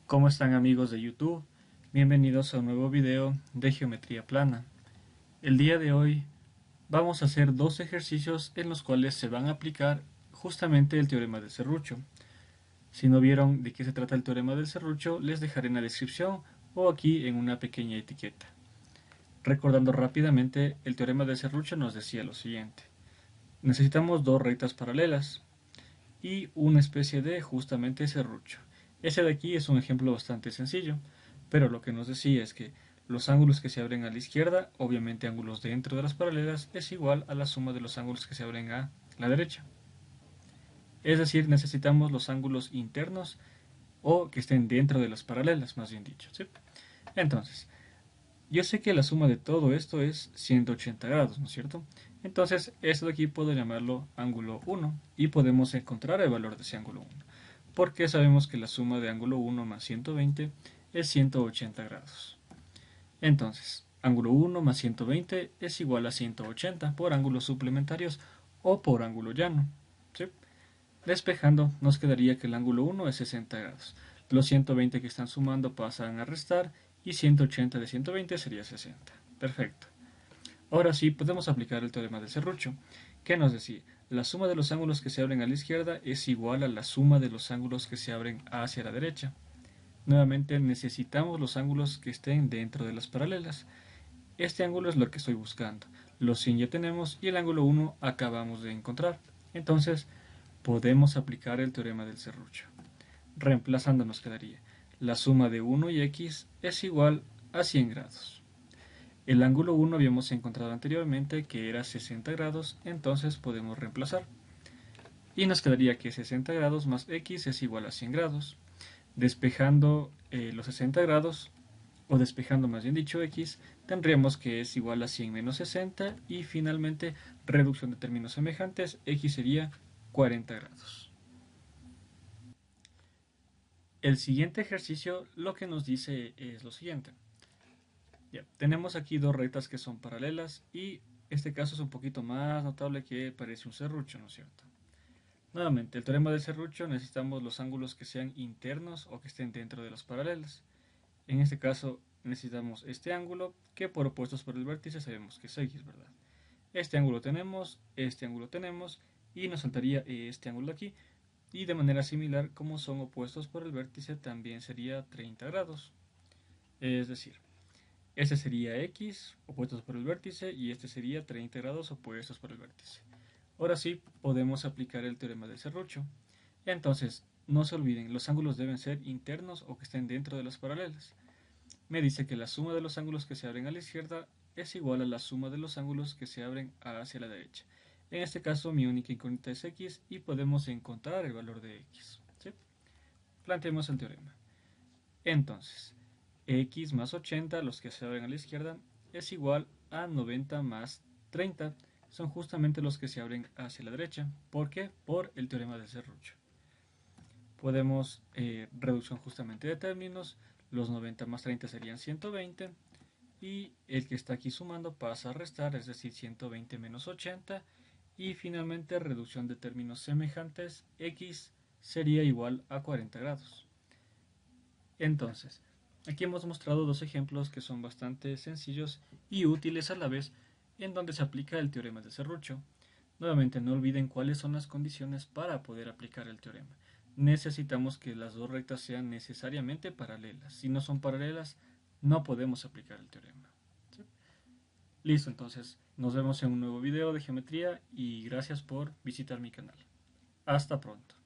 ¿Cómo están amigos de YouTube? Bienvenidos a un nuevo video de geometría plana. El día de hoy vamos a hacer dos ejercicios en los cuales se van a aplicar justamente el teorema del serrucho. Si no vieron de qué se trata el teorema del serrucho, les dejaré en la descripción o aquí en una pequeña etiqueta. Recordando rápidamente, el teorema del serrucho nos decía lo siguiente. Necesitamos dos rectas paralelas y una especie de justamente serrucho. Ese de aquí es un ejemplo bastante sencillo, pero lo que nos decía es que los ángulos que se abren a la izquierda, obviamente ángulos dentro de las paralelas, es igual a la suma de los ángulos que se abren a la derecha. Es decir, necesitamos los ángulos internos o que estén dentro de las paralelas, más bien dicho, ¿sí? Entonces, yo sé que la suma de todo esto es 180 grados, ¿no es cierto? Entonces, esto de aquí puedo llamarlo ángulo 1 y podemos encontrar el valor de ese ángulo 1. Porque sabemos que la suma de ángulo 1 más 120 es 180 grados. Entonces, ángulo 1 más 120 es igual a 180 por ángulos suplementarios o por ángulo llano, ¿sí? Despejando, nos quedaría que el ángulo 1 es 60 grados. Los 120 que están sumando pasan a restar y 180 de 120 sería 60. Perfecto. Ahora sí, podemos aplicar el teorema del serrucho, que nos decía, la suma de los ángulos que se abren a la izquierda es igual a la suma de los ángulos que se abren hacia la derecha. Nuevamente necesitamos los ángulos que estén dentro de las paralelas. Este ángulo es lo que estoy buscando. Los 100 ya tenemos y el ángulo 1 acabamos de encontrar. Entonces, podemos aplicar el teorema del serrucho. Reemplazando nos quedaría, la suma de 1 y x es igual a 100 grados. El ángulo 1 habíamos encontrado anteriormente que era 60 grados, entonces podemos reemplazar. Y nos quedaría que 60 grados más x es igual a 100 grados. Despejando los 60 grados, o despejando más bien dicho x, tendríamos que es igual a 100 menos 60 y finalmente reducción de términos semejantes, x sería 40 grados. El siguiente ejercicio lo que nos dice es lo siguiente. Ya, tenemos aquí dos rectas que son paralelas y este caso es un poquito más notable que parece un serrucho, ¿no es cierto? Nuevamente, el teorema del serrucho necesitamos los ángulos que sean internos o que estén dentro de las paralelas. En este caso necesitamos este ángulo que por opuestos por el vértice sabemos que es x, ¿verdad? Este ángulo tenemos y nos saltaría este ángulo de aquí y de manera similar como son opuestos por el vértice también sería 30 grados. Es decir, este sería x opuestos por el vértice y este sería 30 grados opuestos por el vértice. Ahora sí podemos aplicar el teorema del serrucho. Entonces, no se olviden, los ángulos deben ser internos o que estén dentro de las paralelas. Me dice que la suma de los ángulos que se abren a la izquierda es igual a la suma de los ángulos que se abren hacia la derecha. En este caso mi única incógnita es x y podemos encontrar el valor de x, ¿sí? Planteemos el teorema. Entonces, x más 80, los que se abren a la izquierda, es igual a 90 más 30. Son justamente los que se abren hacia la derecha. ¿Por qué? Por el teorema del serrucho. Podemos reducción justamente de términos. Los 90 más 30 serían 120. Y el que está aquí sumando pasa a restar, es decir, 120 menos 80. Y finalmente reducción de términos semejantes, x sería igual a 40 grados. Entonces, aquí hemos mostrado dos ejemplos que son bastante sencillos y útiles a la vez en donde se aplica el teorema de serrucho. Nuevamente, no olviden cuáles son las condiciones para poder aplicar el teorema. Necesitamos que las dos rectas sean necesariamente paralelas. Si no son paralelas, no podemos aplicar el teorema. ¿Sí? Listo, entonces nos vemos en un nuevo video de geometría y gracias por visitar mi canal. Hasta pronto.